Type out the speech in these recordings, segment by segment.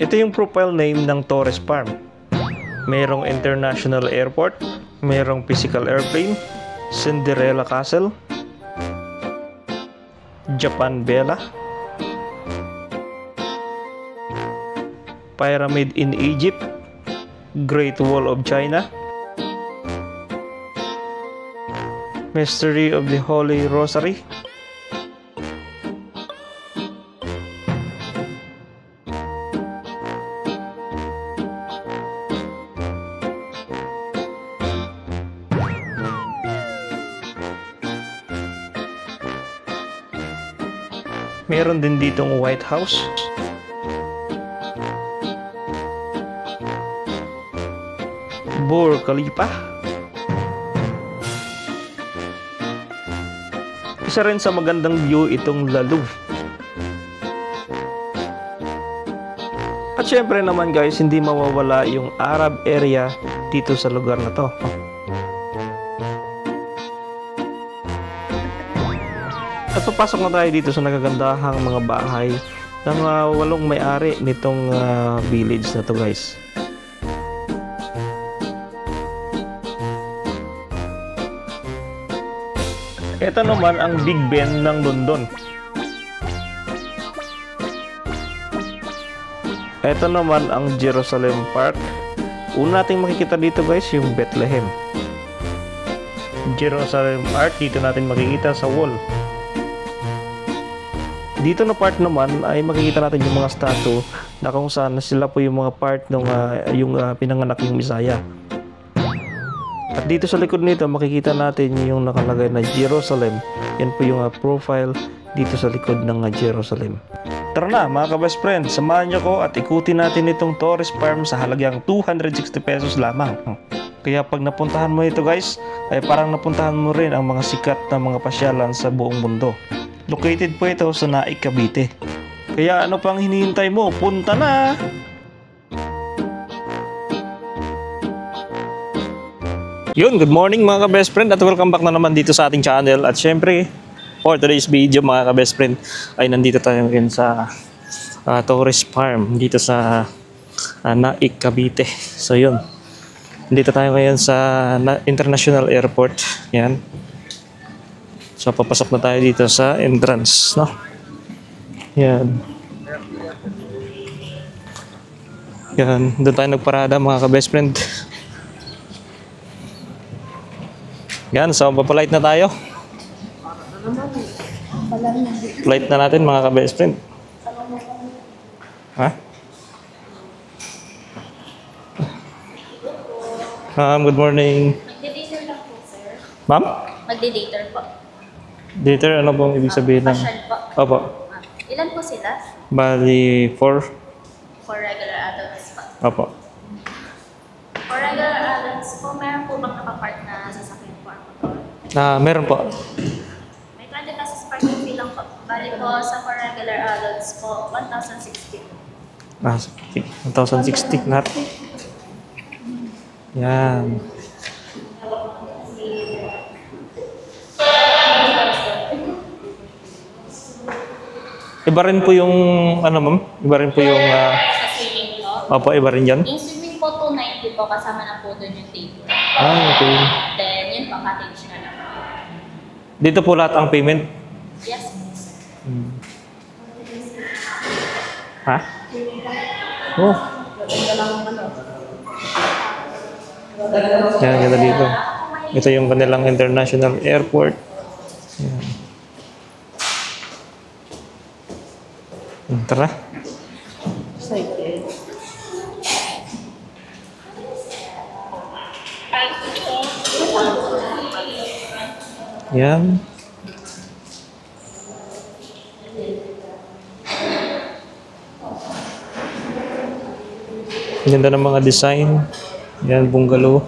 Ito yung profile name ng Torres Farm. Merong international airport, merong physical airplane, Cinderella Castle, Japan Bella, Pyramid in Egypt, Great Wall of China, Mystery of the Holy Rosary, meron din ditong White House, Burj Khalifa. Isa rin sa magandang view itong La Louvre. At syempre naman guys, hindi mawawala yung Arab area dito sa lugar na to. At papasok na tayo dito sa nagagandahang mga bahay ng 8 may-ari nitong village na to guys. Ito naman ang Big Ben ng London. Ito naman ang Jerusalem Park. Una nating makikita dito guys yung Bethlehem. Jerusalem Park, dito natin makikita sa wall. Dito na part naman ay makikita natin yung mga statue na kung saan sila po yung mga part ng pinanganak yung Messiah. At dito sa likod nito makikita natin yung nakalagay na Jerusalem. Yan po yung profile dito sa likod ng Jerusalem. Tara na mga ka-best friend, samahan nyo ko at ikutin natin itong Torres Farm sa halagang 260 pesos lamang. Kaya pag napuntahan mo ito guys, ay parang napuntahan mo rin ang mga sikat na mga pasyalan sa buong mundo. Located po ito sa Naik, Cavite. Kaya ano pang hinihintay mo? Punta na! Yun, good morning mga ka-best friend at welcome back na naman dito sa ating channel. At syempre, for today's video mga ka-best friend, ay nandito tayo ngayon sa Torres Farm dito sa Naik, Cavite. So yun, nandito tayo ngayon sa International Airport. Yan. So papasok na tayo dito sa entrance, no? Yan. Yan, doon tayo nagparada mga ka-best friend. Yan, so papalight na tayo. Flight na natin mga ka-best friend. Ha? Good morning. Magdi-dater lang po, sir. Ma'am? Magdi-dater po. Dater, ano bang ibig sabihin ng? Pasyal po. Opo. Ilan po sila? Bali, 4. For regular adults po. Opo. For regular adults po, meron po bang nakapark na sasakyan po ang motor? Meron po. May 20 pesos parking fee lang po. Bali po sa for regular adults po, 1,060. 1,060 lahat. Yan. Iba rin po yung, ano ma'am? Iba rin po yung, Sa swimming po. opo, iba rin yan. Yung swimming po, 290 po, kasama na po doon yung table. Okay. Then, yun po, cottage na lang. Dito po lahat ang payment. Yes, please. Ha? Oh. Yan, ganda dito. Ito yung kanilang international airport. Yan. Tara. Yan. Ganda ng mga design. Yan, bungalow.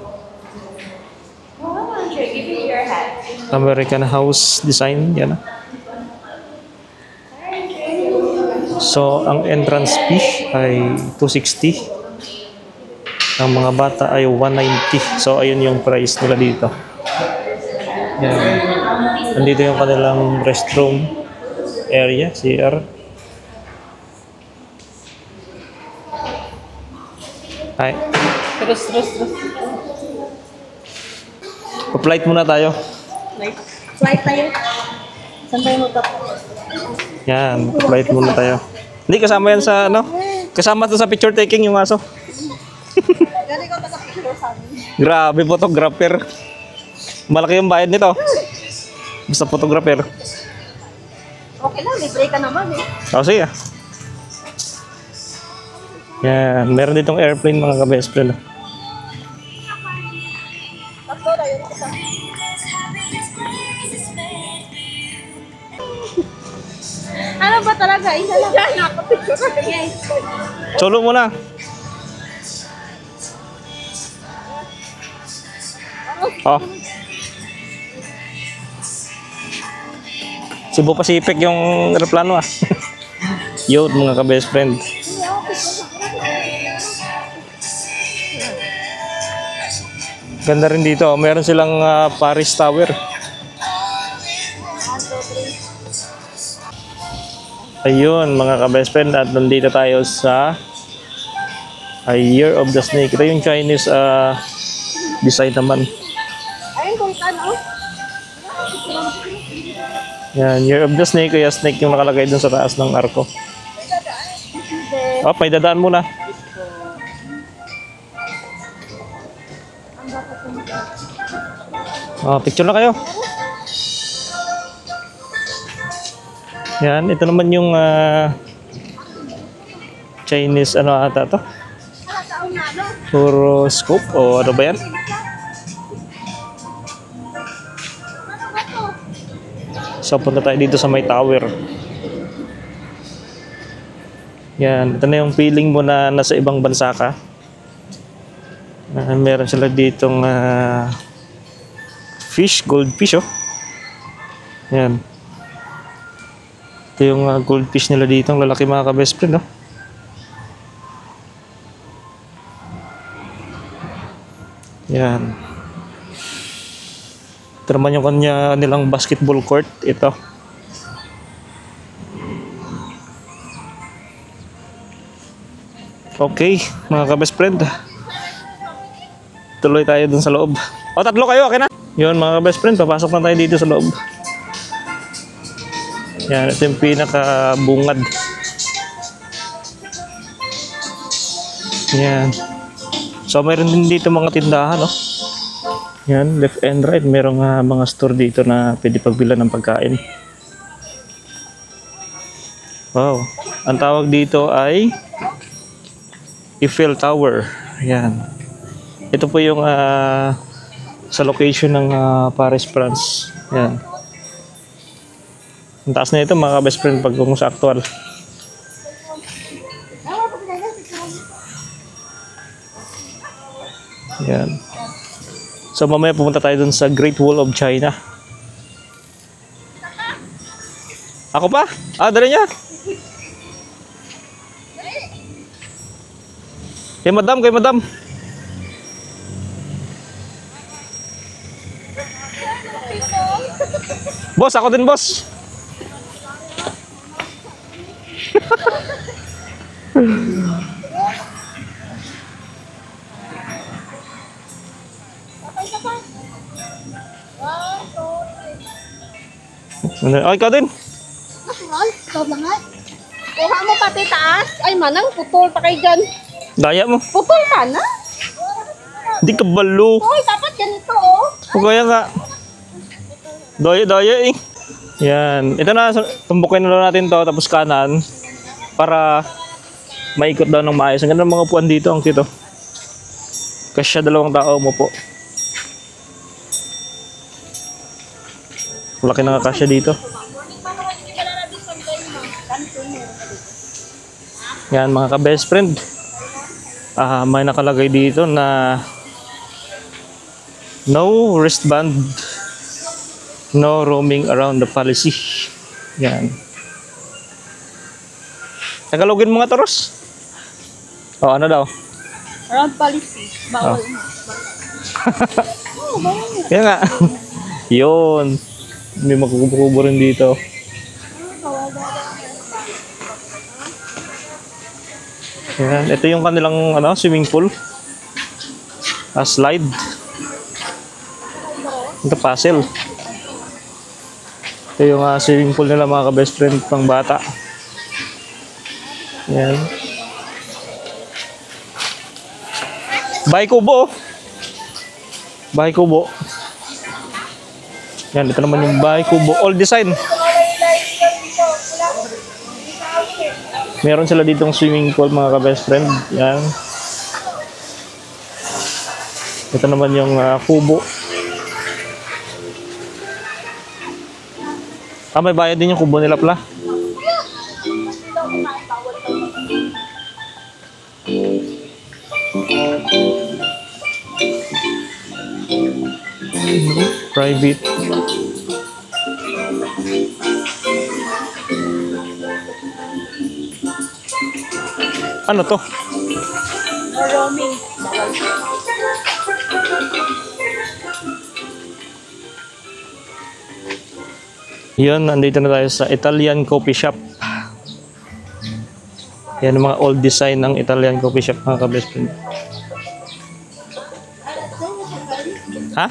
Give me your hat. American house design. Yan. So, ang entrance fee ay 260. Ang mga bata ay 190. So, ayun yung price nila dito. Yan. Nandito yung kanilang restroom area, CR. Ay, Terus. pa-flight muna tayo. Flight tayo. Saan tayo magkap? Yan, pa-flight muna tayo. Hindi, kasama yan sa ano? Kasama to sa picture taking yung aso. Galing ko taga-picture sa amin. Grabe, photographer. Malaki yung bayad nito. Basta photographer. Okay lang, libre ka naman eh. O, sige. Yan, meron ditong airplane mga ka-best friend. Tatlo na yun. Ano ba talaga? Isa lang. Yan, nakapicture. Yes. Solo muna. Oh. Cebu Pacific yung aeroplano ah. Yun mga ka-best friend. Ganda rin dito. Meron silang Paris Tower. Ayun mga ka-best friend. At nandito tayo sa Year of the Snake. Ito yung Chinese design naman. Ayun kung ano. Yan, Year of the Snake. Kaya snake yung nakalagay dun sa taas ng arko. Oh, may dadaan muna. Oh, picture na kayo. Yan, ito naman yung Chinese ano ata to? Horoscope o ano ba yan? So punta tayo dito sa may tower. Yan, ito na yung feeling mo na nasa ibang bansa ka. Meron sila ditong fish, goldfish oh. Yan. Ito yung goldfish nila dito, ang lalaki mga ka-best friend oh. Yan. Ito naman yung kanya nilang basketball court, ito. Okay, mga ka-best friend. Tuloy tayo dun sa loob. O, tatlo kayo, okay na? Yun, mga ka-best friend, papasok na tayo dito sa loob. Yan, ito yung pinaka-bungad. Yan. So, mayroon din dito mga tindahan, no? Yan, left and right. Merong mga store dito na pwede pagbilan ng pagkain. Wow. Ang tawag dito ay Eiffel Tower. Yan. Ito po yung sa location ng Paris, France. Yan. Ang taas na ito mga ka-best friend pag kung sa actual. Yan. So mamaya pumunta tayo dun sa Great Wall of China. Ako pa? Dala niya. Kay madam. Boss, ako din boss. Ay, ikaw din. Natural, ikaw lang nga. Kuha mo pati taas. Ay manang, putol pa kayo dyan. Daya mo. Putol ka na? Hindi ka balo. Hoy, dapat ganito oh. O kaya nga. Daya eh. Yan. Ito na, tumbukin na lang natin to tapos kanan para maikot daw ng maayos. Ang ganda ng mga upuan dito, ang cute oh. Kasya 2 tao mo po. Malaki na kakasya dito. Yan mga ka-best friend. May nakalagay dito na no wristband, no roaming around the policy. Yan. Tagalogin mga toros. O ano daw? Around policy. Bawal mo. Kaya nga. Yun. May magkukubo rin dito. Yan. Ito yung kanilang swimming pool. slide. Ito puzzle. Ito yung swimming pool nila mga ka-best friend pang bata. Yan. Bahay kubo. Bahay kubo. Yan, ito naman yung bahay kubo. All design. Meron sila ditong swimming pool mga ka-best friend. Yan. Ito naman yung kubo. May bayad din yung kubo nila pala. Private. Ano to? Roaming. Yun, nandito na tayo sa Italian coffee shop. Yan ang mga old design ng Italian coffee shop mga ka-best friend. Ha?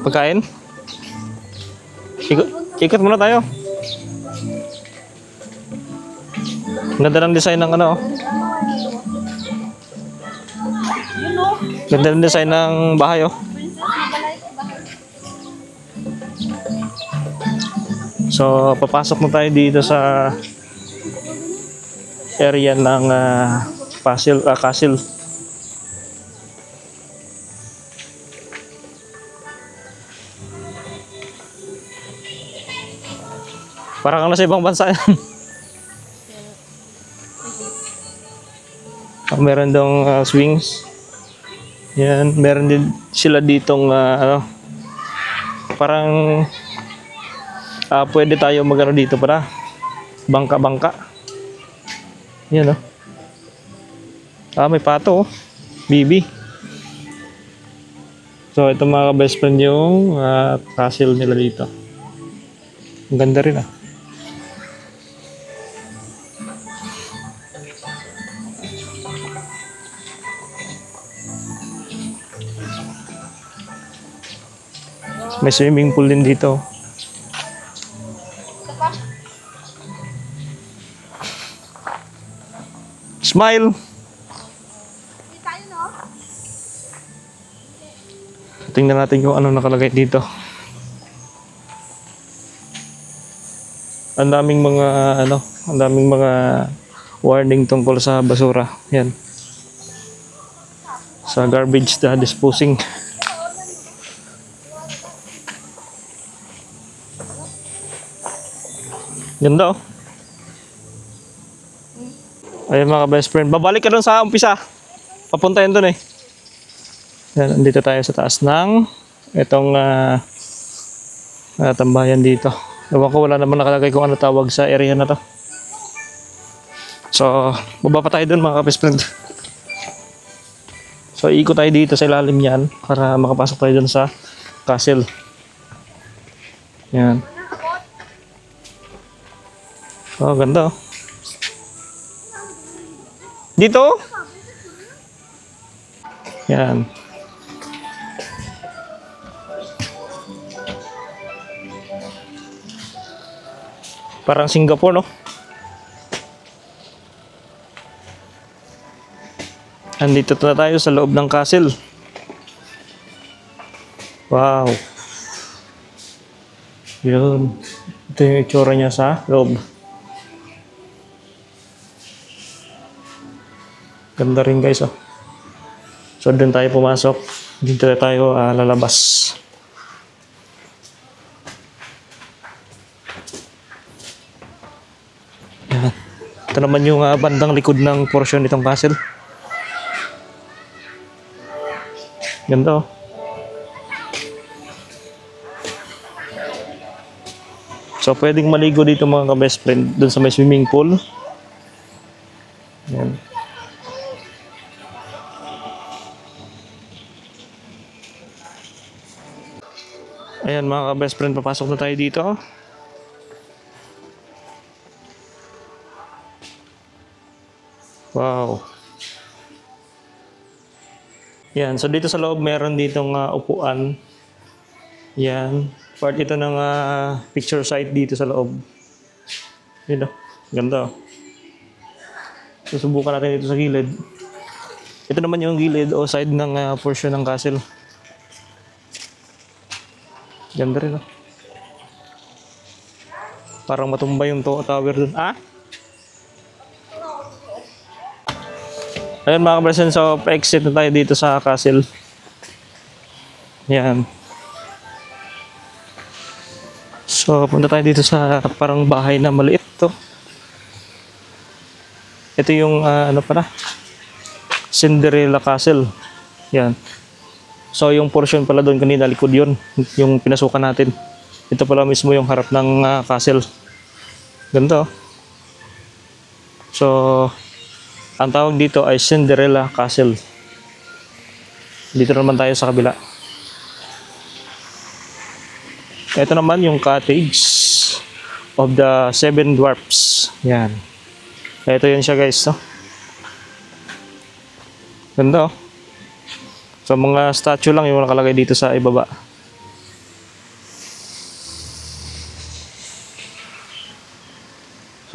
Pagkain? Ikot muna tayo. Ganda ng design ng ano. Ganda ng design ng bahay oh. So, papasok na tayo dito sa area ng castle. Parang kang nasa ibang bansa yan. Meron dong swings. Yan, meron din sila ditong parang pwede tayo magano dito para bangka-bangka. Yan may pato oh. Bibi. So ito mga best friend yung castle nila dito. Ang ganda rin ah. May swimming pool din dito. Smile. Tingnan natin kung ano nakalagay dito. Ang daming mga warning tungkol sa basura. Yan. Sa garbage disposing. Ganda oh. Ayun mga best friend. Babalik ka dun sa umpisa. Papunta yun dun eh. Yan, andito tayo sa taas ng itong tambayan dito. Ewan ko, wala naman nakalagay kung ano tawag sa area na to. So, baba pa tayo dun mga best friend. So, ikot tayo dito sa ilalim yan para makapasok tayo dun sa castle. Yan. Oh, ganda oh. Dito? Yan. Parang Singapore, no? Andito na tayo sa loob ng castle. Wow. Yun. Ito yung itsura niya sa loob. Ganda rin guys oh. So doon tayo pumasok. Dito tayo lalabas. Yan. Ito naman yung bandang likod ng portion nitong castle. Ganda oh. So pwedeng maligo dito mga ka-best friend doon sa may swimming pool. Yan. Ayan mga ka-best friend, papasok na tayo dito. Wow. Yan, so dito sa loob meron ditong upuan. Yan, part ito ng picture site dito sa loob. Dito, ganda. Susubukan natin dito sa gilid. Ito naman yung gilid o side ng portion ng castle. Ganda rin, oh. Parang matumba yung tower dun. Ayun mga kabrasan, so pa-exit na tayo dito sa castle. Yan. So punta tayo dito sa parang bahay na maliit to. Ito yung ano pala, Cinderella Castle. Yan. So yung portion pala doon kanina, likod yun, yung pinasukan natin. Ito pala mismo yung harap ng castle. Ganito. So ang tawag dito ay Cinderella Castle. Dito naman tayo sa kabila. Ito naman yung cottage of the Seven Dwarfs. Yan. Ito yun siya guys. No? Ganda, oh. So mga statue lang yung nakalagay dito sa ibaba.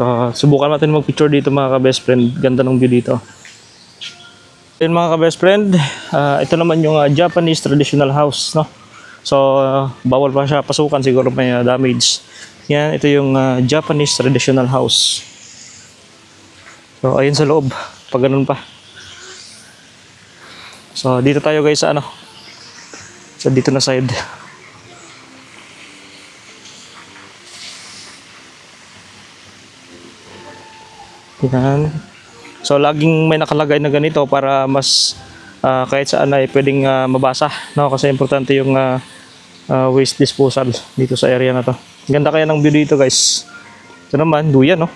So subukan natin mag-picture dito mga ka-best friend. Ganda ng view dito. Yun mga ka-best friend, ito naman yung Japanese traditional house, no? So bawal pa siya pasukan, siguro may damage. Yan, ito yung Japanese traditional house. So ayun sa loob, pag ganun pa. So dito tayo guys sa sa dito na side. Yan. So laging may nakalagay na ganito para mas kahit saan ay pwedeng mabasa, no? Kasi importante yung waste disposal dito sa area na to. Ganda kaya ng view dito guys. Ito naman, duyan, no?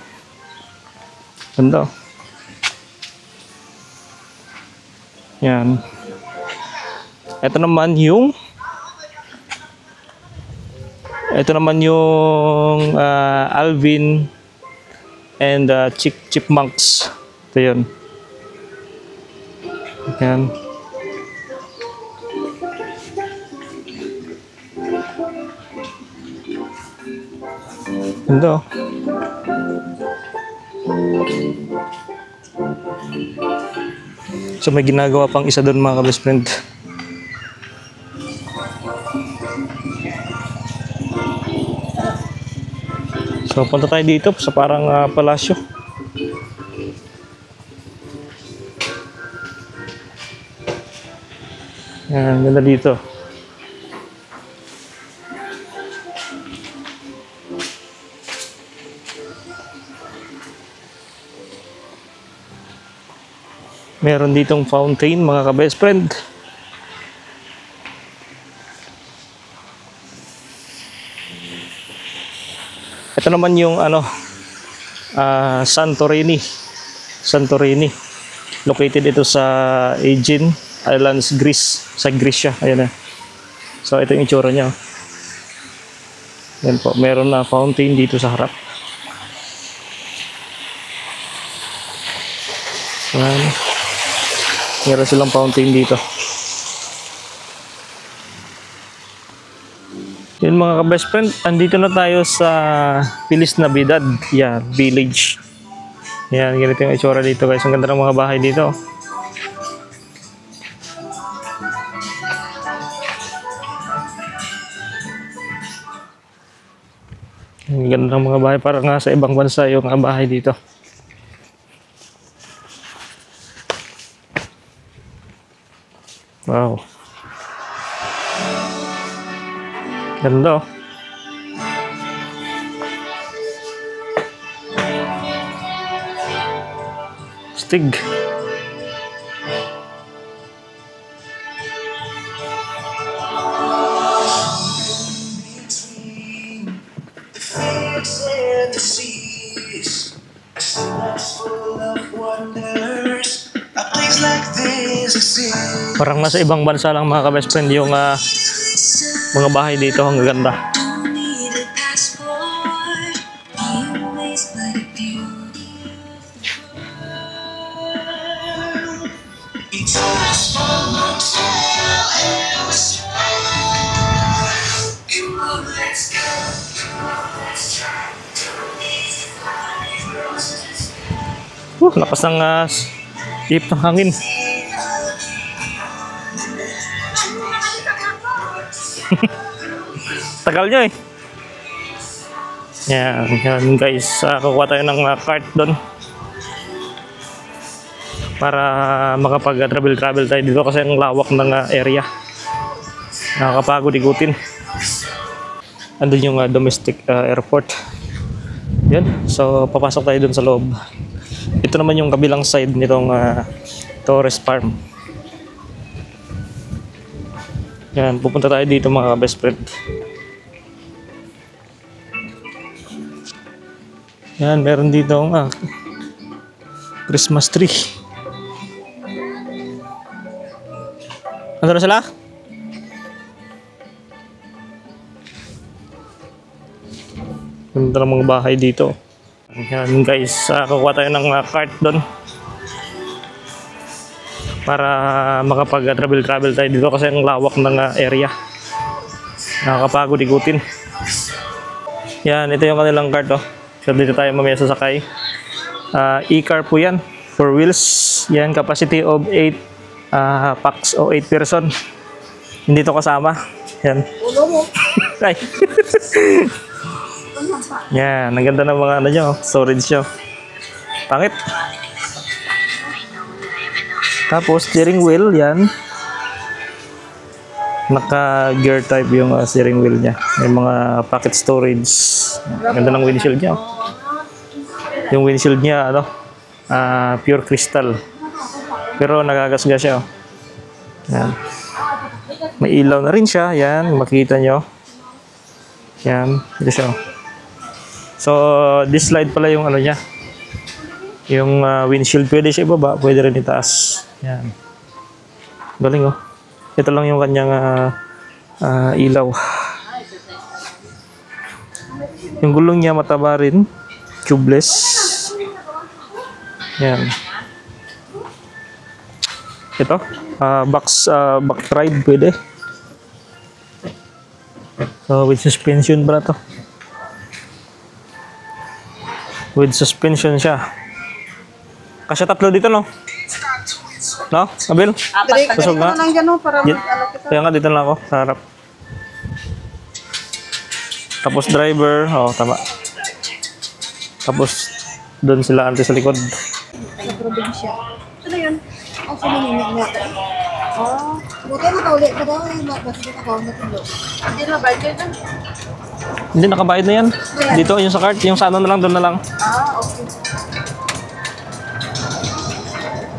Ganda. Yan. Ito naman yung Alvin and Chipmunks. Ito yun. Yan. Ganda, oh. So may ginagawa pang isa doon mga ka-best friend. So punta tayo dito sa parang palasyo. Yan, ganda dito. Meron ditong fountain mga ka-best friend. Ito naman yung Santorini. Located ito sa Aegean Islands, Greece. Sa Greece siya. Ayan na. So ito yung itsura niya. Yan po. Meron na fountain dito sa harap. Yan. Meron silang fountain dito. Yun mga ka-best friend, andito na tayo sa Feliz Navidad, village. Yan, ganito yung itsura dito guys. Ang ganda ng mga bahay dito. Ang ganda ng mga bahay, parang nga sa ibang bansa yung mga bahay dito. Wow. Ganda, oh. Stig. Parang nasa ibang bansa lang mga ka-best friend yung mga bahay dito. Ang ganda. It's Lakas ng ihip ng hangin. Tagal nyo eh. Yan guys. Kukuha tayo ng cart doon. Para makapag-travel tayo dito kasi ang lawak ng area. Nakakapagod ikutin. Andun yung domestic airport. Yan. So papasok tayo doon sa loob. Ito naman yung kabilang side nitong Torres Farm. Yan, pupunta tayo dito mga best friend. Yan, meron dito Christmas tree. Ano na sila? Ganda ng mga bahay dito. Yan guys, kukuha tayo ng cart doon. Para makapag-travel tayo dito kasi ang lawak ng area. Nakakapagod ikutin. Yan, ito yung kanilang cart oh. So dito tayo mamaya sasakay. E-car po yan. 4 wheels. Yan, capacity of 8 packs o 8 person. Hindi to kasama. Yan. Ulo mo. Ay. Yan, ang ganda ng mga storage nyo. Pangit. Tapos steering wheel, yan. Naka-gear type yung steering wheel niya. May mga pocket storage. Ganda ng windshield niya. Yung windshield niya, pure crystal. Pero nagagasgas siya. Yan. May ilaw na rin siya. Yan, makikita nyo. Yan, ito siya. So, this slide pala yung niya. Yung windshield, pwede siya ibaba, pwede rin itaas. Yan. Galing oh. Ito lang yung kanyang ilaw. Yung gulong niya mataba rin. Tubeless. Yan. Ito. Back ride pwede. So, with suspension pala to. With suspension siya. Kasi tatlo dito, no? No? Abil? Susog nga. Lang dyan, no, para mag-alok ito. Kaya nga, dito lang ako, sa harap. Tapos driver, tama. Tapos, doon sila ante sa likod. Sa probinsya. Ano yun? Ang sumininit niya. Buti na kaulit ka daw. Bakit ka kaulit na tulo? Hindi na ba? Hindi, nakabayad na yan. Dito, yung sa cart, yung sa na lang, doon na lang. Okay.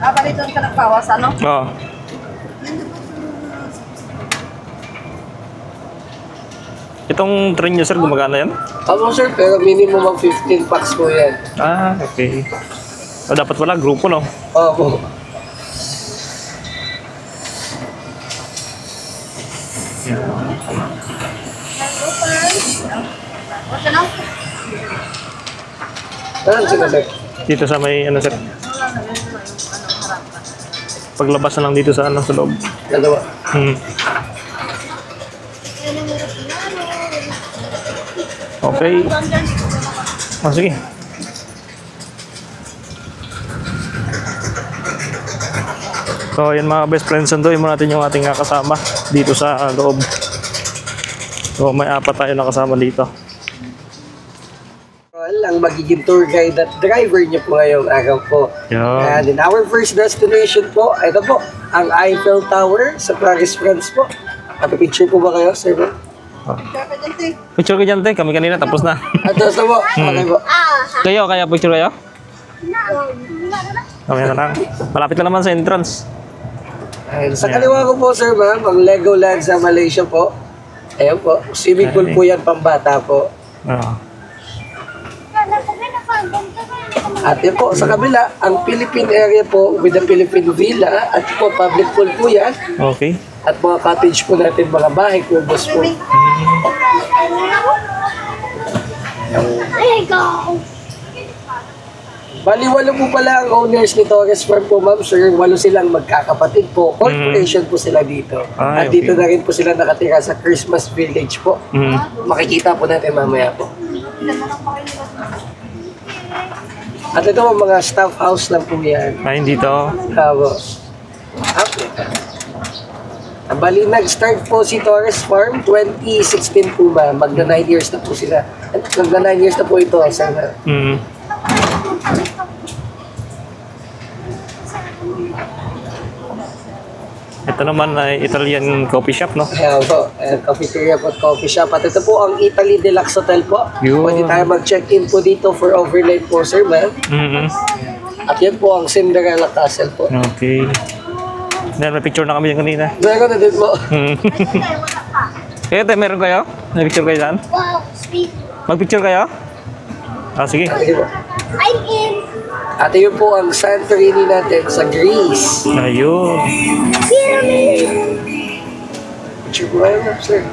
Bali doon ka nagpawas, ano? Oo. Itong train nyo, sir, gumagana yan? Opo sir, pero minimum of 15 packs po yan. Okay. O, dapat wala, grupo, no? Opo. Saan sila sir? Dito sa may, sir. Paglabas na lang dito sa, sa loob. Dalawa. Okay. Sige. So, yan mga best friends, sunduin mo natin yung ating kasama dito sa loob. So, may 4 tayo na kasama dito. Ang magiging tour guide at driver niyo po ngayong araw po. Yan. And in our first destination po, ito po, ang Eiffel Tower sa Paris, France po. Picture po ba kayo, sir? Picture ka dyan, te. Kami kanina, tapos na. Ito po. Okay po. Kaya picture kayo? Kami na lang. Malapit na naman sa entrance. And sa kaliwa ko po, sir, ma'am, ang Legoland sa Malaysia po. Ayan po. Swimming pool po yan, pambata po. At yun po, sa kabila, ang Philippine area po with the Philippine Villa at po, public pool po yan. Okay. At mga cottage po natin, mga bahay, kubos po. Bali, 8 po pala ang owners ni Torres Farm po, ma'am, sir. 8 silang magkakapatid po. Corporation po sila dito. Ay, At dito okay. na rin po sila nakatira sa Christmas Village po. Makikita po natin mamaya po. At ito po, mga staff house lang po yan. Ay, dito. Bravo. Okay. Bali, nag-start po si Torres Farm 2016 po, ma'am. Magna 9 years na po sila. Magna 9 years na po ito, sir. Ito naman ay Italian coffee shop, no? Ayan po, cafeteria po at coffee shop. At ito po ang Italy Deluxe Hotel po. Yun. Pwede tayo mag-check-in po dito for overnight po, sir, ma'am. At yan po ang Cinderella Castle po. Okay. Dahil may picture na kami yan kanina. Meron na din po. Kaya tayo, meron kayo? May picture kayo dyan? Wow, sweet. Mag-picture kayo? Ah, sige. Sige po. I'm in. At yun po ang Santorini natin sa Greece. Ayun. Pyramid. Picture po kayo, ma'am, sir.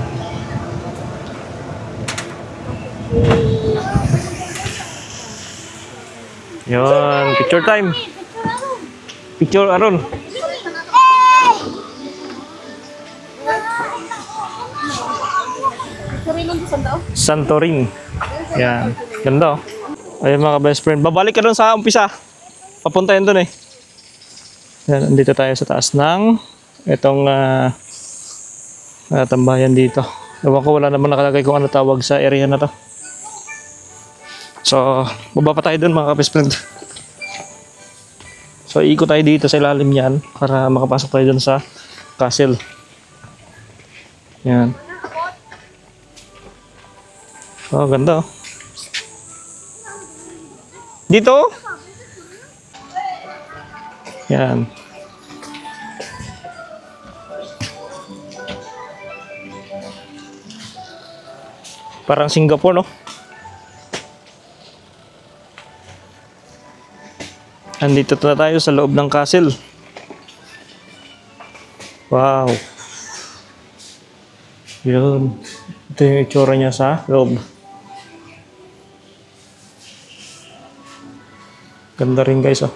Yun. Picture time. Picture, Aron. Santorin. Yan. Ganda, oh. Ayun mga best friend. Babalik ka doon sa umpisa. Papunta yun doon eh. Yan, andito tayo sa taas ng itong tambayan dito. Ewan ko, wala naman nakalagay kung ano tawag sa area na to. So, baba pa tayo doon mga best friend. So, ikot tayo dito sa ilalim yan para makapasok tayo doon sa castle. Yan. Oh, ganda, oh. Dito? Yan. Parang Singapore, no? Andito na tayo sa loob ng castle. Wow. Yun. Ito yung itsura niya sa loob. Ganda rin guys, oh.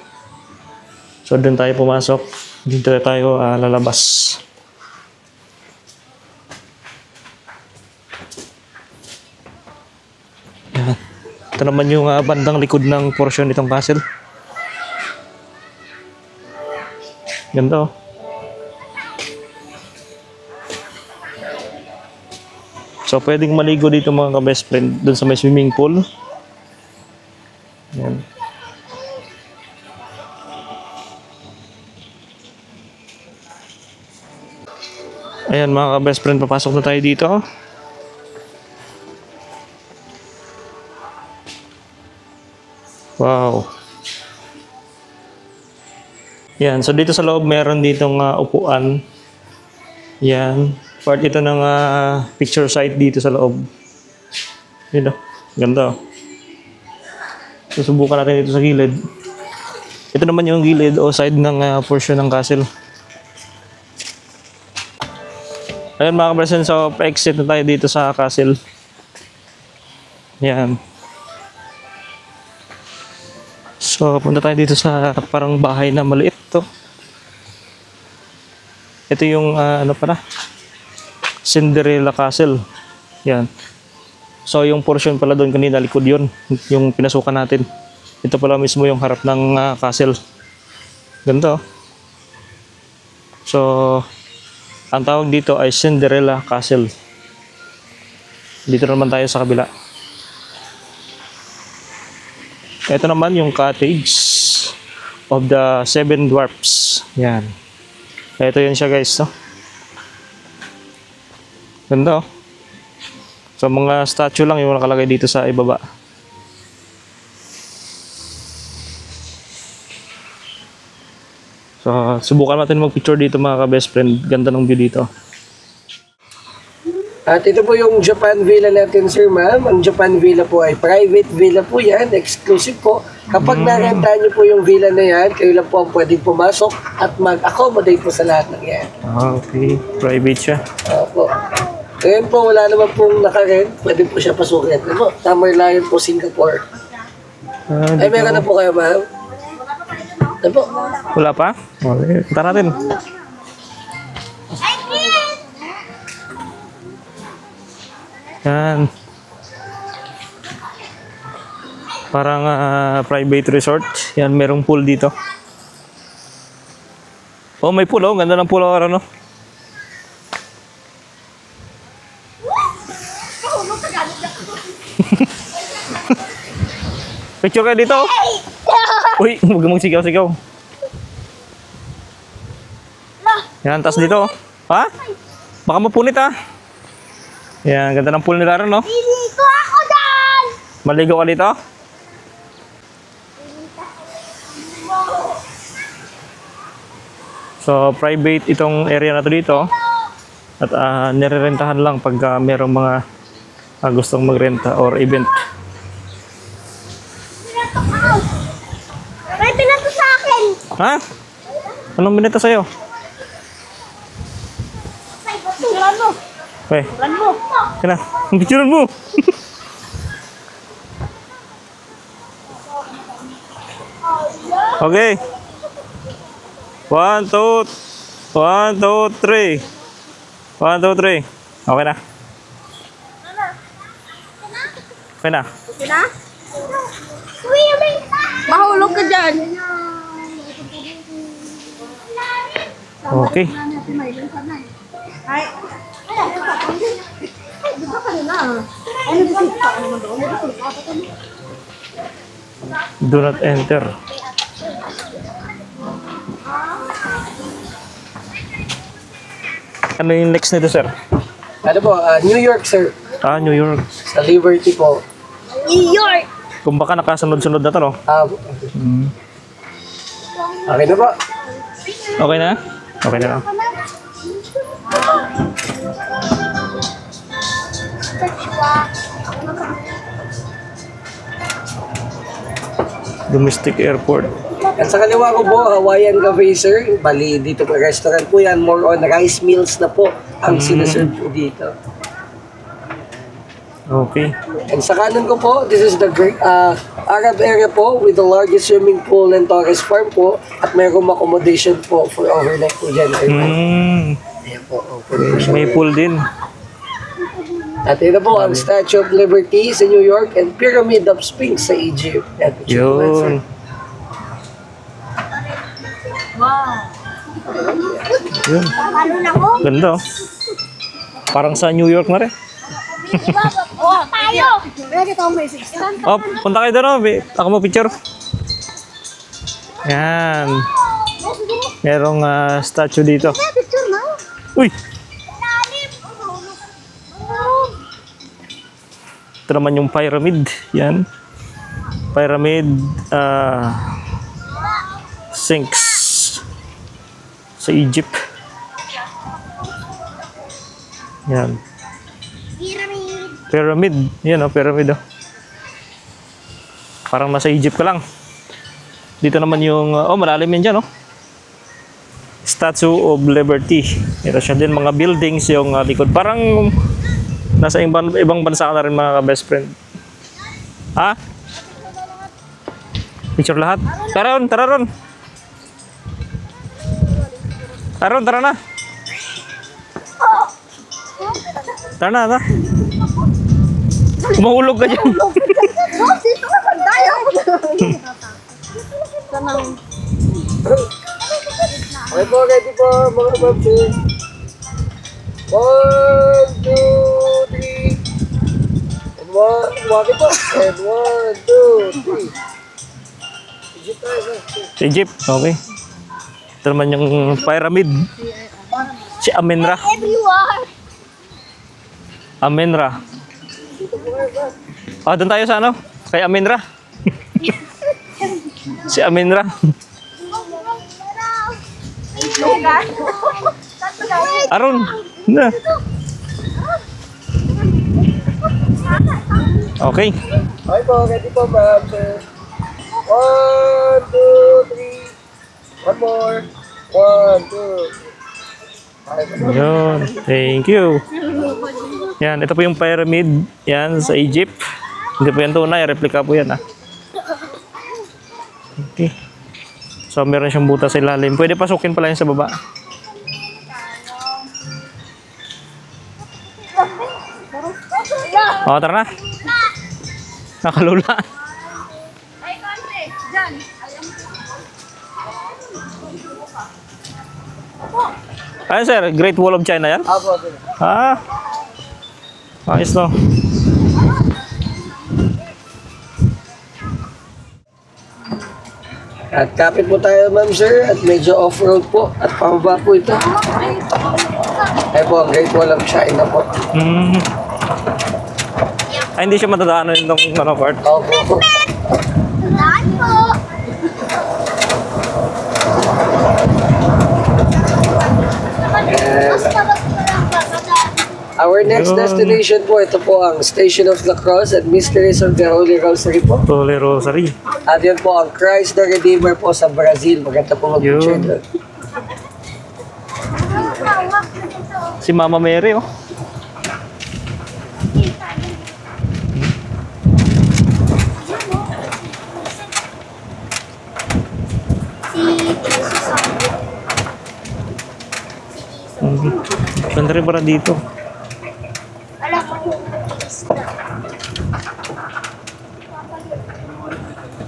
So doon tayo pumasok. Dito tayo lalabas. Yan. Ito naman yung bandang likod ng portion nitong castle. Ganda, oh. So pwedeng maligo dito mga ka-best friend doon sa may swimming pool. Yan. Ayan mga ka-best friend, papasok na tayo dito. Wow. Yan, so dito sa loob meron ditong upuan. Yan, part ito ng picture site dito sa loob. Yun, oh. Ganda, oh. Susubukan natin dito sa gilid. Ito naman yung gilid o side ng portion ng castle. Ayan mga kabrasan, so pa-exit na tayo dito sa castle. Yan. So punta tayo dito sa parang bahay na maliit to. Ito yung ano pala, Cinderella Castle. Yan. So yung portion pala doon kanina likod yun, yung pinasukan natin. Ito pala mismo yung harap ng castle. Ganda, oh. So ang tawag dito ay Cinderella Castle. Dito naman tayo sa kabila. Ito naman yung cottage of the 7 dwarfs. Yan. Ito yun siya guys, no? Ganda, oh. So mga statue lang yung nakalagay dito sa ibaba. So subukan natin mag-picture dito mga ka-best friend. Ganda ng view dito. At ito po yung Japan Villa natin, sir, ma'am. Ang Japan Villa po ay private villa po yan, exclusive po. Kapag narentahan niyo po yung villa na yan, kayo lang po ang pwedeng pumasok at mag-accommodate po sa lahat ng yan. Ah, okay. Private siya. Opo. Ngayon po, wala naman pong nakarent, pwede po siya pasukin. Ano? Tamerlayan po, Singapore. Ay, meron na po kayo, ma'am. Ano po? Wala pa? Okay, punta natin. Yan. Parang private resort. Yan, merong pool dito. Oh, may pool oh. Ganda ng pool oh, ano? Picture kayo dito. Uy, huwag magsigaw-sigaw. Yan, tas dito. Ha? Baka mapunit ha. Yan, ganda ng pool nila rin, no? Dito ako dyan! Maligo ka dito? So, private itong area na to dito. At nirerentahan lang pagka merong mga gustong magrenta or event. May pinato sa akin! Ha? Anong minita sa'yo? Picturean mo! Okay. Picturean mo! Kaya ang picturean mo. Okay. 1, 2, 1, 2, 3. 1, 2, 3. Okay na. Okay na. Okay na? Swimming! Mahulog ka dyan! Okay. Ay! Di ba kanina? Ano ba sita? Ano naman doon? Do not enter. Ano yung next nito, sir? Ano po? New York, sir. New York. Sa Liberty po. New York! Kung baka nakasunod-sunod na to, no? Okay na po. Okay na? Okay na lang. Domestic airport. At sa kaliwa ko po, Hawaiian Cafe, sir. Bali, dito po, restaurant po yan. More on rice meals na po ang sinaserve po dito. Okay. And sa kanan ko po, this is the Arab area po with the largest swimming pool and Torres Farm po. At mayroong accommodation po for overnight po dyan. Ayan po, open po siya. May pool din. At ito po ang Statue of Liberty sa New York and Pyramid of Sphinx sa Egypt. Yan po siya po, sir. Yun. Yun. Ano na ko? Ganda oh. Parang sa New York na rin. Oh, tayo! Pwede ka may 16. Oh, punta kayo doon oh. Ako mo picture. Yan. Merong statue dito. Picture na. Uy! Ito naman yung pyramid. Yan. Pyramid Sphinx sa Egypt. Yan. Pyramid. Yan oh, pyramid oh. Parang nasa Egypt ka lang. Dito naman yung, malalim yan dyan oh. Statue of Liberty. Ito siya din, mga buildings yung likod. Parang nasa ibang bansa ka na rin mga best friend. Ha? Picture lahat? Tara ron, tara ron. Tara ron, tara na. Tara na, tara. Mahulog ka dyan. Dito ka tayo. Tanang. Okay po, ready po mga babsi. 1, 2, 3. And 1, wagi po. And 1, 2, 3. Egypt tayo, sir. Sa Egypt, okay. Ito naman yung pyramid. Si Amenra. Everyone. Amenra. Doon tayo sa ano? Kay Amenra. Si Amenra. Aron. Na. Okay. Okay po, ready po, ma'am, sir. 1, 2, 3. One more. 1, 2. Yun. Thank you. Yan, ito po yung pyramid. Yan, sa Egypt. Hindi po yan tunay. Replica po yan, ha. Okay. So, meron siyang butas sa ilalim. Pwede pasukin pala yun sa baba. O, tara na. Nakalula. Ay, konti. Diyan. Ayun, sir. Great Wall of China yan? Apo, sir. Ah. Ayos no. At kapit po tayo, ma'am, sir. At medyo off-road po. At pababa po ito. Ay po, ang Great Wall of China po. Hmm. Ay, hindi siya matadaanan itong ano, part. Opo. Saan po? Our next destination po, ito po ang Station of the Cross at Mysteries of the Holy Rosary po. Holy Rosary. At yun po ang Christ the Redeemer po sa Brazil. Maganda po mag-picture Yun. doon. Si Mama Mary, oh. Ganda rin para dito. Alam ko yung isda.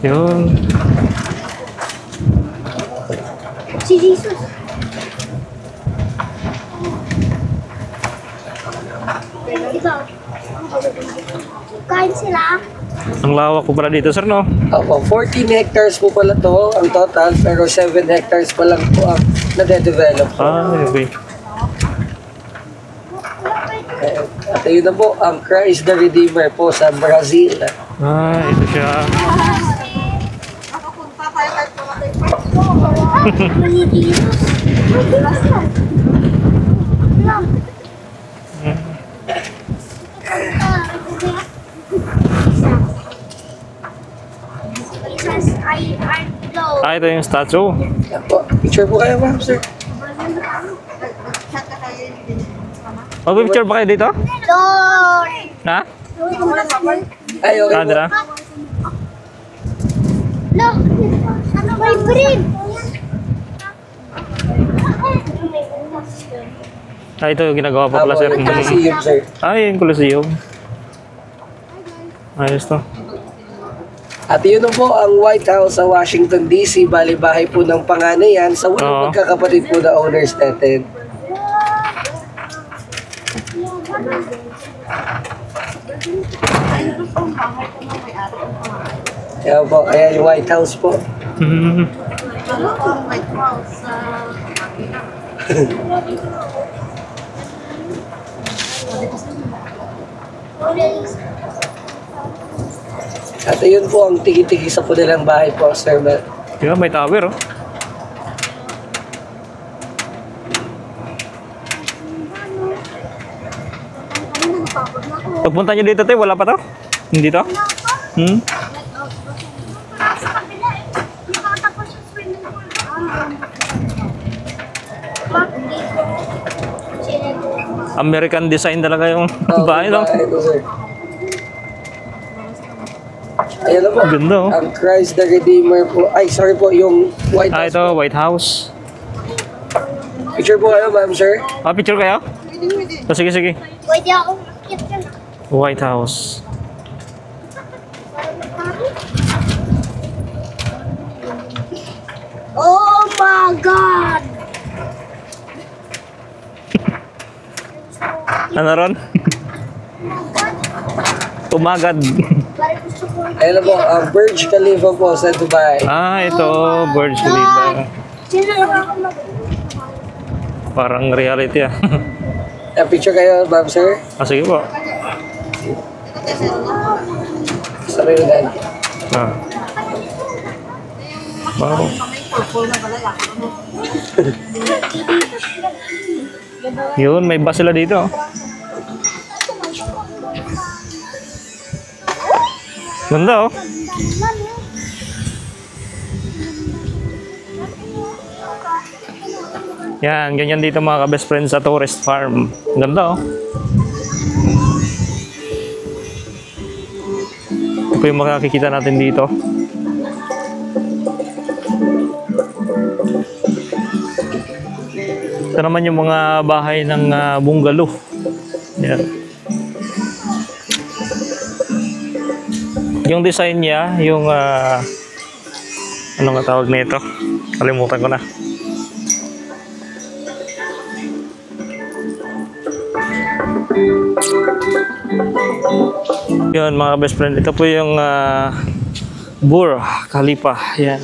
Yun. Si Jesus. Ikaw. Kain sila. Ang lawak ko pala dito, sir, no? Opo, 14 hectares po pala to ang total, pero 7 hectares pa lang po ang nade-develop. Ah, okay. At yun na po, ang Christ the Redeemer po sa Brazil. Ah, ito siya. Ako kung papayag kahit pumatay pa. Mali Jesus. Lang. Jesus, I blow. Ah, ito yung statue. Yan po. Picture po kayo, ma'am, sir. Chat ka tayo din. Mag-picture ba kayo dito? Lord. Ha? Ay, okay Ah, po. dira? Look, may bread. Ah, ito yung ginagawa pa pala, Apo, sir. yung Coliseum, sir. Ah, yung Coliseum. Ayos to. At yun na po ang White House sa Washington DC. Bali bahay po ng panganay yan sa Oo. walang magkakapatid po na owners natin. Kaya po, ayan yung White House po. Hmm. Ano kung may house sa At ayun po ang tiki-tiki sa po nilang bahay po, sir. Diba, may tower, oh. Pagpunta nyo dito, te, wala pa to? Hindi to? Hmm? Sa kabila eh. Hindi pa tapos yung swimming pool. American design talaga yung bahay, no? Bahay po, sir. Ayan na po. Ganda, oh. Ang Christ the Redeemer po. Ay, sorry po, yung White Ah, House. ito, White House. Picture po kayo, ma'am, sir. Ah, picture kayo? Oh, sige, sige. Pwede ako makikita dyan. White House. Oh my God! Ano ron? Tumagad. Parang gusto ko. Ayan na po, ang Burj Khalifa po sa Dubai. Ah, ito, Burj Khalifa. Sino lang ako mag... Parang reality, ah. Ayan, picture kayo, ma'am, sir. Ah, sige po. Sa kayo na. Ah. Wow. Yun, may bus sila dito. Ganda, oh. Yan, ganyan dito mga ka-best friends sa tourist farm. Ganda, oh. Ito po yung makakikita natin dito. Ito naman yung mga bahay ng bungalow. Yan. Yung design niya, yung ano nga tawag nito? Kalimutan ko na. Yun mga best friend, ito po yung Burj Khalifa. Yan.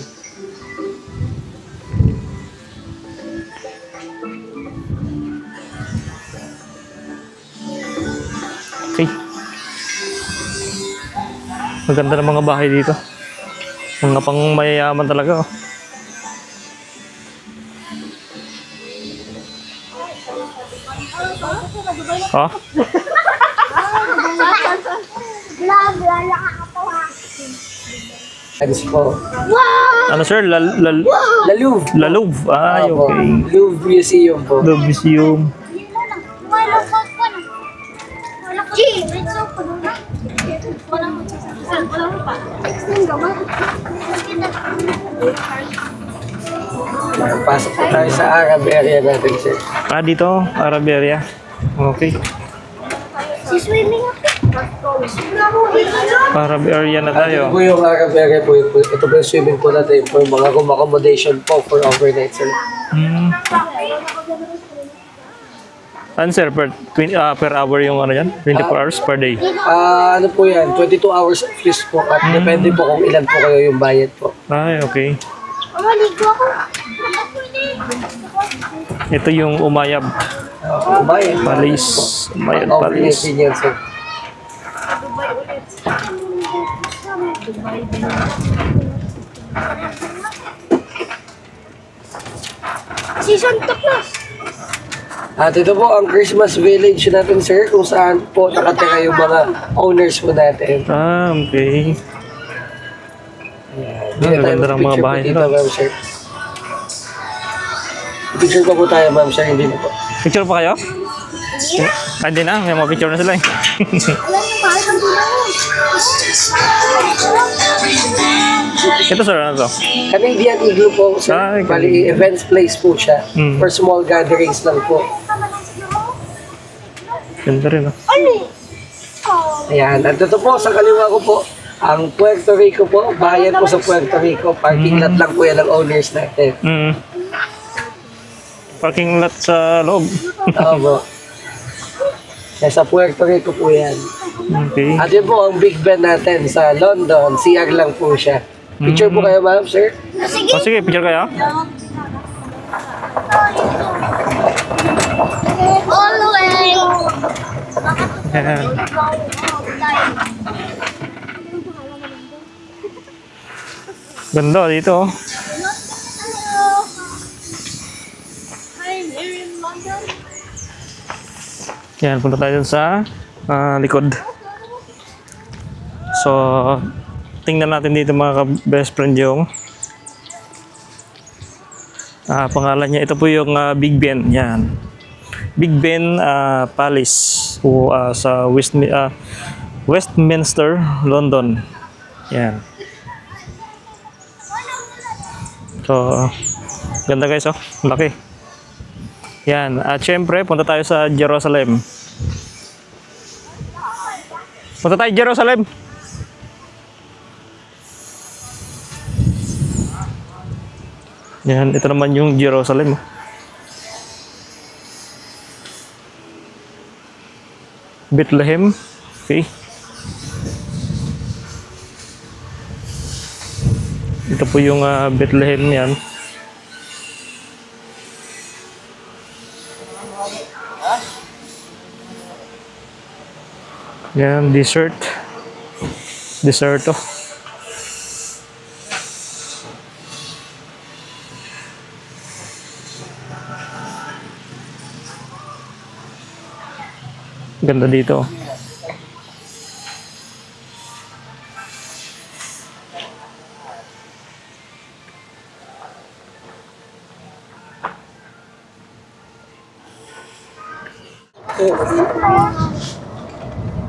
Okay. Maganda ng mga bahay dito. Mga pang mayayaman talaga. Oh. Oh? Alis po. Ano sir? La Louvre. La Louvre. Ay, Opo. okay. Louvre Museum po. Louvre Museum. Pasok po tayo sa Arab area natin, sir. Dito, Arab area. Okay. Arab area na tayo. Ito po yung Arab area po. Ito po yung swimming pool natin po. Yung mga room accommodation po for overnight, sir. Ano sir, per hour yung ano yan? 24 hours per day? Ano po yan? 22 hours of use po. At depende po kung ilan po kayo yung bayad po. Ay, okay. Ito yung Umayab Bayad. Palace. Umayab Overnight Palace. din yan, sir. Si Santa Claus. At ito po ang Christmas Village natin, sir, kung saan po nakatira yung mga owners po natin. Okay. Dito tayo ganda ng mga picture po bahay dito, nila. ma'am, sir. Picture pa po tayo, ma'am, sir. Hindi na po. Picture pa kayo? Hindi na, may mga picture na sila eh. Ito sir, ano to? Canadian Igloo po, sir. Ay, Bali, events place po siya. Mm. For small gatherings lang po. Ganda rin oh. Ayan. At ito po, sa kaliwa ko po, ang Puerto Rico po. Bayan po sa Puerto Rico. Parking lot lang po yan ng owners natin. Parking lot sa loob. Oo po. Sa Puerto Rico po yan. Okay. At yun po ang Big Ben natin sa London. CR lang po siya. Picture po kayo, ma'am, sir. Oh, sige, picture kayo. All the way. Ayan. Ganda dito oh. I'm here in London. Yan, punta tayo dun sa likod. So, tingnan natin dito mga best friend yung pangalan niya. Ito po yung Big Ben. Yan. Big Ben Palace o sa Westminster, London. Yan. So, ganda guys oh. Laki. Yan. At syempre, punta tayo sa Jerusalem. Punta tayo Jerusalem. Yan. Ito naman yung Jerusalem. Bethlehem. Okay. Ito po yung Bethlehem yan. Yan, desert. Deserto. Ganda dito.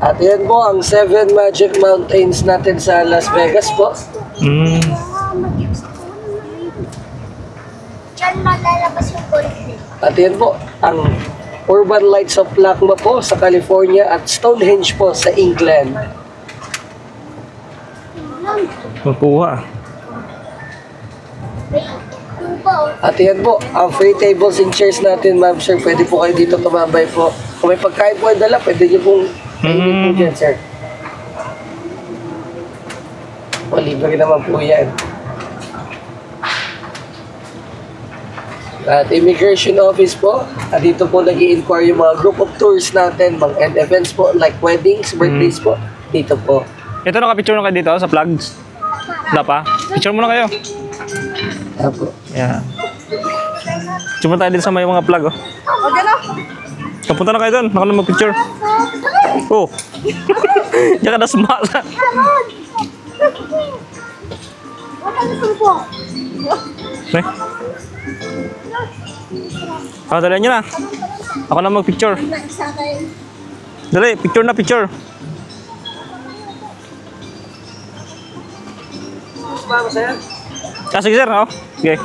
At yan po ang 7 Magic Mountains natin sa Las Vegas po. Diyan malalabas yung gold. At yan po, ang Urban Lights of LACMA po sa California at Stonehenge po sa England. Makuha. At yan po, ang free tables and chairs natin, ma'am sir. Pwede po kayo dito tumambay po. Kung may pagkain po ay dala, pwede nyo pong kainin po dyan, sir. O, libre naman po yan. At immigration office po, at dito po nag-i-inquire yung mga group of tours natin, mga and events po, like weddings, birthdays po, dito po. Ito, naka-picture na kayo dito sa vlogs. Wala pa? Picture muna kayo. Apo. Yan. Picture muna tayo dito sa may mga vlog, oh. Okay na. Kapunta na kayo doon. Ako na mag-picture. Oh. Diyan ka na sumala. Eh? Dali nyo na. Ako na mag-picture. Dali, picture na picture. Sige sir, oh. Okay.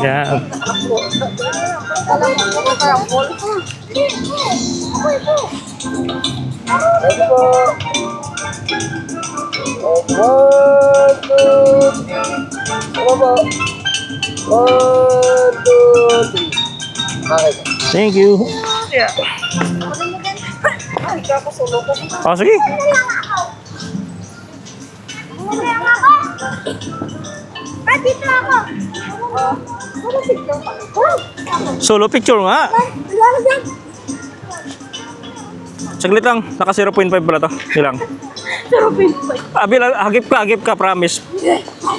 Yan. Ready po. 1, 2, 3. Ano po? 1, 2, 3. Okay. Thank you. Oh, sige. Dito ako. Solo picture nga. Saglit lang. Naka 0.5 pala to. Ilang? 0.5. Abi, hagip ka, promise.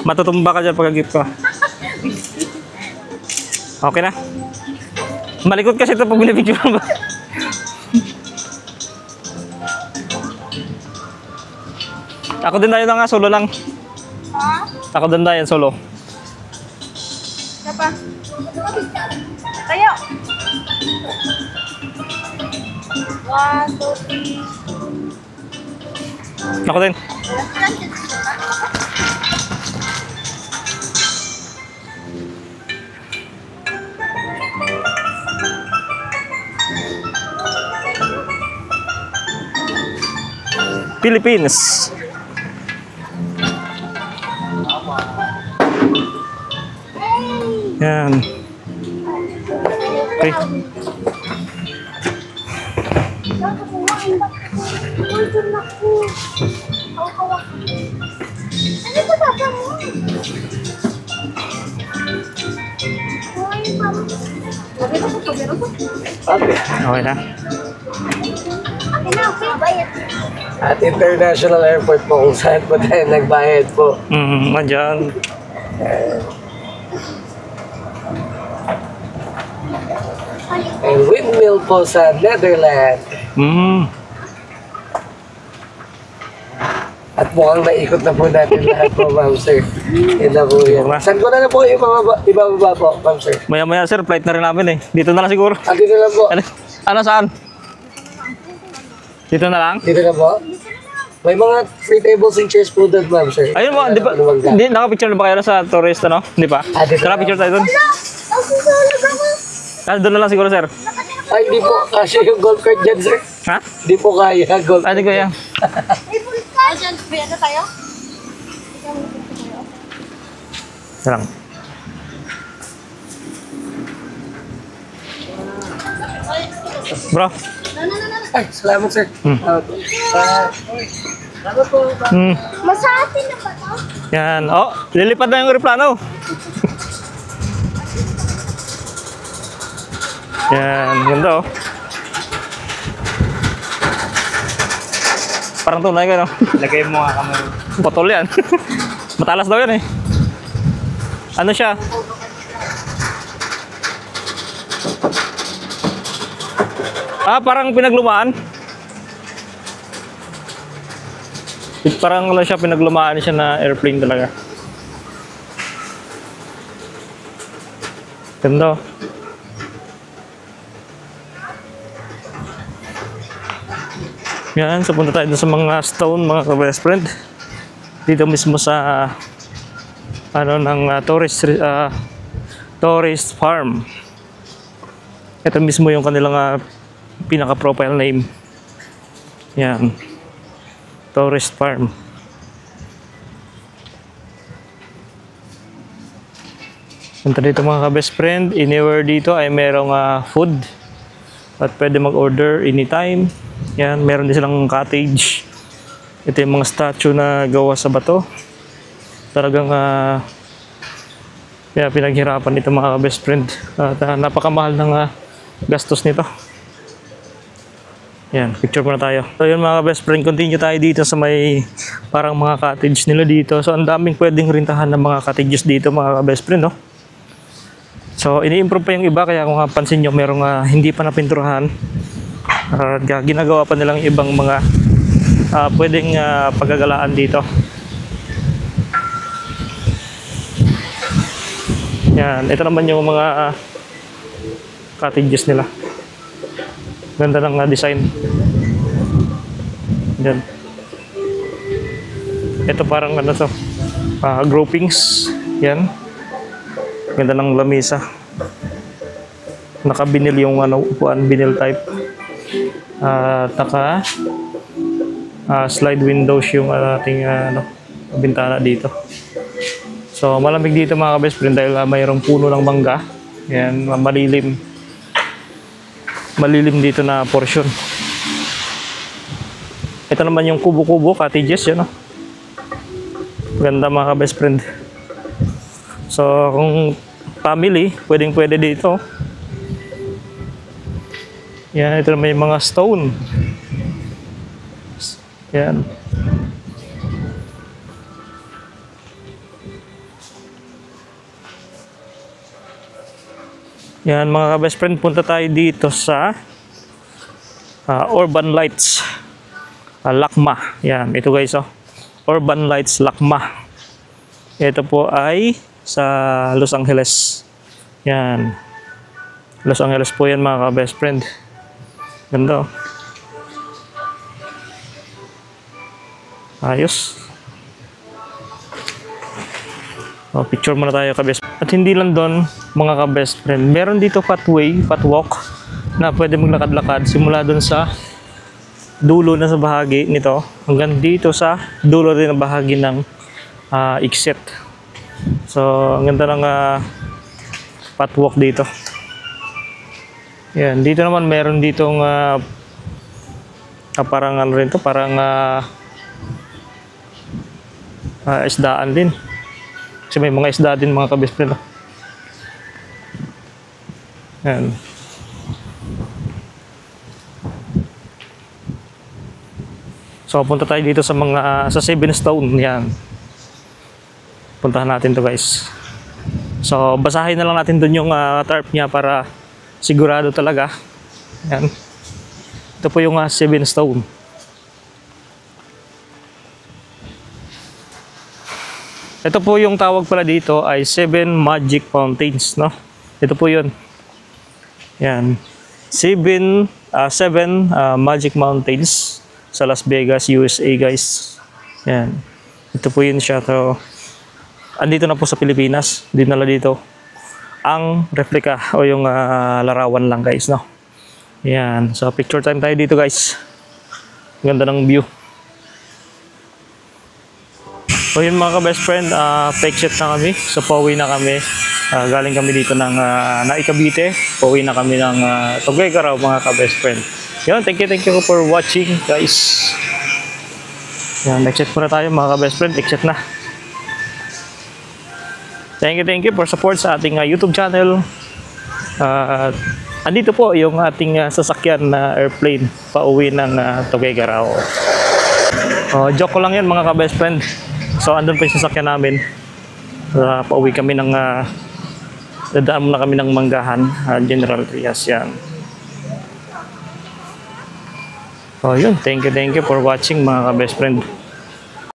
Matutumba ka dyan pag hagip ka. Okay na. Malikot kasi ito pag binipicture ba? Ako din tayo na nga, solo lang. Ako din tayo, solo. Siapa? Tayo. 1, 2, 3. Ako din. Philippines. Yan. Okay. Okay. Okay na. At international airport po kung saan po tayo nagbayad po. Andyan. And windmill po sa Netherlands. At mukhang naikot na po natin lahat po, ma'am sir. Yun na po yan. Saan ko na po ibababa po, ma'am sir? Maya-maya sir, flight na rin namin eh. Dito na lang siguro. Dito na po. Ano saan? Dito na lang? Dito na po. May mga free tables and chairs po doon, ma'am sir. Ayun mo, di ba? Hindi, naka-picture na ba kayo sa tourist, ano? Di ba? Dito na. Naka-picture tayo doon. Doon na lang siguro, sir. Ay, di po. Kasi yung golf cart dyan, sir. Ha? Di po kaya, golf cart. Hindi ko yan. Diyan, na tayo? Sarang. Bro. Ay, salamat, sir. Salamat po. Masa atin na ba ito? Yan. Oh, lilipad na yung aeroplano. Yan, ganda oh. Parang tunay ka, no? Lagay mo nga kamay. Patol yan. Matalas daw yan eh. Ano siya? Parang pinaglumaan. Parang ano siya, pinaglumaan siya na airplane talaga. Ganda oh. Yan, so punta tayo dun sa mga stone, mga ka-best friend. Dito mismo sa ano ng tourist Tourist Farm. Ito mismo yung kanilang pinaka-profile name. Yan. Tourist Farm. Punta dito mga ka-best friend. Anywhere dito ay merong food. At pwede mag-order anytime. Yan. Meron din silang cottage. Ito yung mga statue na gawa sa bato. Talagang pinaghirapan nito mga ka-best friend. At napakamahal ng gastos nito. Yan, picture muna tayo. So yun mga best friend, continue tayo dito sa may parang mga cottage nila dito. So ang daming pwedeng rintahan ng mga cottages dito mga best friend, no? So ini-improve pa yung iba, kaya kung pansin nyo merong hindi pa napinturahan. Ginagawa pa nilang ibang mga pwedeng paggagalaan dito. Yan, ito naman yung mga cottages nila. Ganda ng design. Yan. Ito parang ano to, groupings. Yan. Ganda ng lamisa. Naka-vinyl yung upuan, vinyl type. Naka slide windows yung ating bintana dito. So malamig dito mga ka-best friend dahil mayroong puno ng mangga. Yan, malilim dito na portion. Ito naman yung kubo-kubo cottages, yun, no? Ganda mga ka-best friend. So kung family, pwede dito. Yan, ito naman yung mga stone. Yan. Yan mga ka-best friend, punta tayo dito sa Urban Lights Lakma. Yan, ito guys, Urban Lights Lakma. Ito po ay sa Los Angeles. Yan, Los Angeles po yan mga ka-best friend. Ganda, ayos. Picture muna tayo ka-best. At hindi lang doon mga ka-best friend, meron dito patwalk na pwede maglakad-lakad simula doon sa dulo na sa bahagi nito hanggang dito sa dulo rin na bahagi ng exit. So ang ganda ng patwalk dito. Yan, dito naman meron ditong parang ano rin to, parang isdaan din. Kasi may mga isda din mga ka-best friend. Yan. So punta tayo dito sa mga sa Seven Stone. Yan. Puntahan natin to guys. So basahin na lang natin doon yung tarp niya para sigurado talaga. Yan. Ito po yung Seven Stone. Ito po yung tawag pala dito ay Seven Magic Fountains, no? Ito po yun. Yan. Seven Magic Mountains sa Las Vegas, USA guys. Yan. Ito po yun siya. So, andito na po sa Pilipinas. Dinala dito ang replica o yung larawan lang guys, no? Yan. So picture time tayo dito guys. Ganda ng view. So yun mga ka-best friend, take-shot na kami. So pauwi na kami. Galing kami dito ng Naikabite. Pauwi na kami ng Tuguegarao mga ka-best friend. Yun, thank you for watching guys. Yan, next shot muna tayo mga ka-best friend. Take-shot na. Thank you for support sa ating YouTube channel. Andito po yung ating sasakyan na airplane pauwi ng Tuguegarao. Joke ko lang yan mga ka-best friend. So andun po yung sasakyan namin. Pauwi kami ng dadaan muna kami ng Manggahan, General Trias yan. So yun, thank you for watching mga ka-best friend.